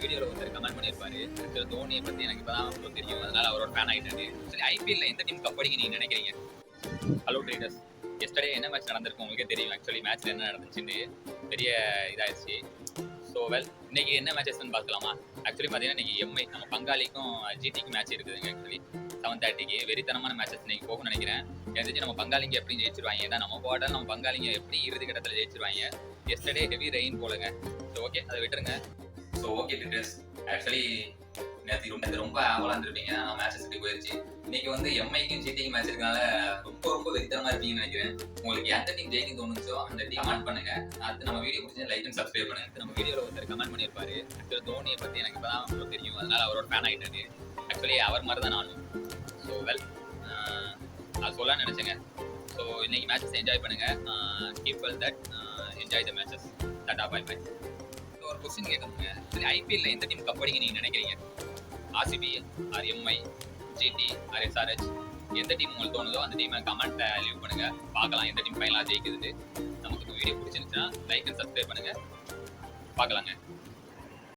வீடியோவில் ஒருத்தர் கமெண்ட் பண்ணியிருப்பாரு, ஆக்சுவலாக தோனியை பற்றி எனக்கு இப்போ தான் தெரியும், அதனால அவரோட ஃபேன் ஆகிட்டாரு. சரி, ஐபிஎல்ல எந்த டீம் கப் அடிக்க நீங்கள் நினைக்கிறீங்க? ஹலோ ட்ரேடர்ஸ், எஸ்டர்டே என்ன மேட்ச் நடந்திருக்கும் உங்களுக்கே தெரியும். ஆக்சுவலி மேட்ச்ல என்ன நடந்துச்சுன்னு பெரிய இதாகிடுச்சு. ஸோ இன்னைக்கு என்ன மேட்சஸ்ன்னு பார்க்கலாமா? ஆக்சுவலி பார்த்தீங்கன்னா இன்னைக்கு எம்ஐ நம்ம பங்காளிக்கும் ஜிடிக்கு மேட்ச் இருக்குதுங்க. ஆக்சுவலி 7:30க்கு வெறித்தனமான மேட்சஸ் இன்னைக்கு போகும்னு நினைக்கிறேன். எனக்கு நம்ம பங்காளிங்க எப்படி ஜெயிச்சிருவாங்க, ஏன்னா நம்ம போட நம்ம பங்காளிங்க எப்படி இறுதி கட்டத்தில் ஜெயிச்சிருவாங்க. எஸ்டர்டே ஹெவி ரெயின் போலங்க. ஸோ ஓகே, அதை விட்டுருங்க. ஸோ ஓகே ட்ரேடர்ஸ், ஆக்சுவலி நேற்று ரொம்ப ஆவலாக இருந்திருப்பீங்க. ஆனால் மேட்சஸ் எப்படி போயிடுச்சு. இன்னைக்கு வந்து எம்ஐக்கும் ஜிடிக்கு மேட்ச் இருக்கனால ரொம்ப வெறித்தனமா இருப்பீங்கன்னு நினைக்கிறேன். உங்களுக்கு எந்த டீம் ஜெயிக்கும் தோணுச்சோ அந்த டீம் கமெண்ட் பண்ணுங்க. அடுத்து நம்ம வீடியோ முடிஞ்சு லைக் அண்ட் சப்ஸ்கிரைப் பண்ணுங்க. நம்ம வீடியோவில் ஒருத்தர் கமெண்ட் பண்ணியிருப்பாரு, ஆக்சுவலி தோனியை பற்றி எனக்கு இப்போ தான் தெரியும், அதனால அவரோட ஃபேன் ஆகிட்டாரு. ஆக்சுவலி அவர் மாதிரி தான் நானும். ஸோ அது சொல்லலாம்னு நினைச்சேங்க. ஸோ இன்னைக்கு மேட்சஸ் என்ஜாய் பண்ணுங்க. Keep well that, enjoy the matches. Tata bye bye. ஒரு கொஸ்டின் கேட்கணுங்க. சரி, ஐபிஎல்ல எந்த டீம் கப் அடிக்க நீங்க நினைக்கிறீங்க? RCB or MI, GT or SRH, எந்த டீம் உங்களுக்கு தோணுதோ அந்த டீமை கமெண்ட்ல லீவ் பண்ணுங்க. பார்க்கலாம் எந்த டீம் ஃபைனலாக ஜெயிக்குது. நமக்கு வீடியோ பிடிச்சிருந்துச்சுன்னா லைக் அண்ட் சப்ஸ்கிரைப் பண்ணுங்க. பார்க்கலாங்க.